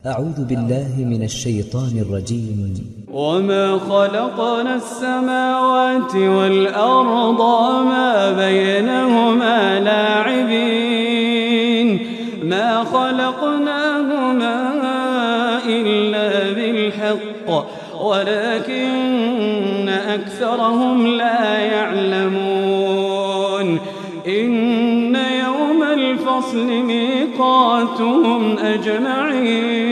أعوذ بالله من الشيطان الرجيم. وما خلقنا السماوات والأرض وما بينهما لاعبين ما خلقناهما إلا بالحق ولكن أكثرهم لا يعلمون. إن يوم الفصل ميقاتهم أجمعين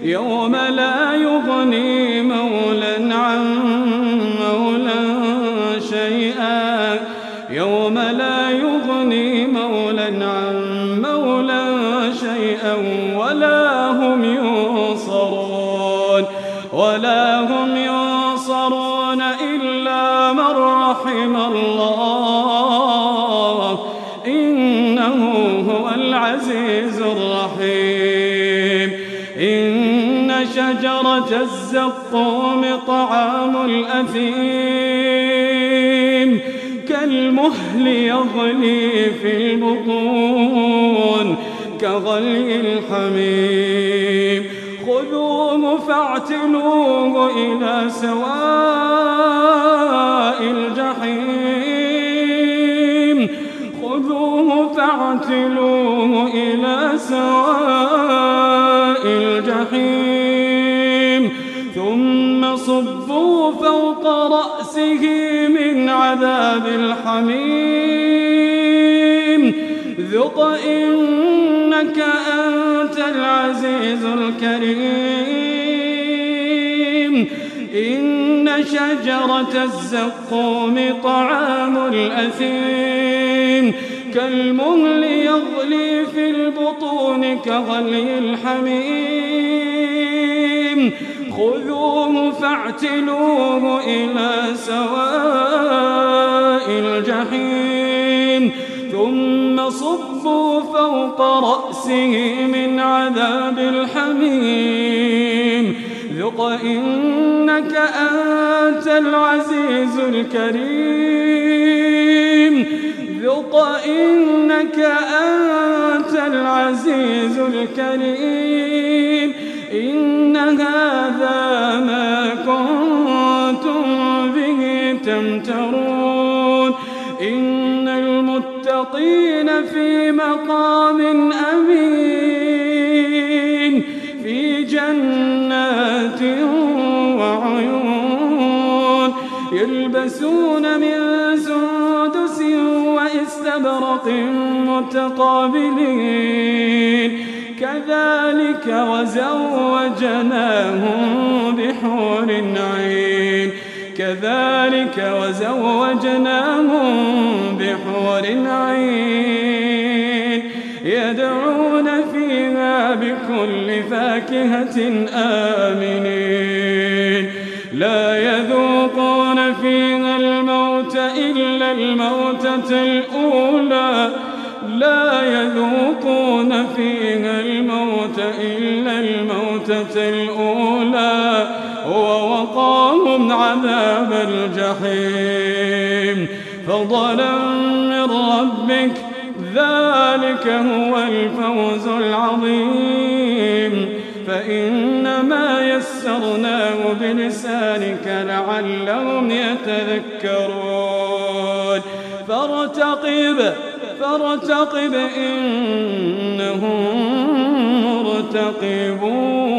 يوم لا يغني مولى عن مولى شيئا يوم لا يغني مولى عن مولى شيئا ولا هم ينصرون إلا من رحم الله إنه هو العزيز الرحيم. إن شجرة الزقوم طعام الأثيم كالمهل يغلي في البطون كغلي الحميم خذوه فاعتلوه إلى سواء الجحيم خذوه فاعتلوه إلى سواء الجحيم ثم صبوا فوق رأسه من عذاب الحميم ذق إنك أنت العزيز الكريم. إن شجرة الزقوم طعام الأثيم كالمهل يغلي في البطون كغلي الحميم خذوه فاعتلوه إلى سواء الجحيم ثم صبوا فوق رأسه من عذاب الحميم ذق إنك أنت العزيز الكريم ذق إنك أنت العزيز الكريم. إن هذا ما كنتم به تمترون. إن المتقين في مقام أمين في جنات وعيون يلبسون من سندس وإستبرق متقابلين كذلك وزوجناهم بحور عين كذلك وزوجناهم بحور عين يدعون فيها بكل فاكهة آمنين لا يذوقون فيها الموت إلا الموتة الأولى لا يذوقون فيها الموت إلا الموتة الأولى ووقاهم عذاب الجحيم فضلا من ربك ذلك هو الفوز العظيم. فإنما يسرناه بلسانك لعلهم يتذكرون فارتقب إنهم مرتقبون.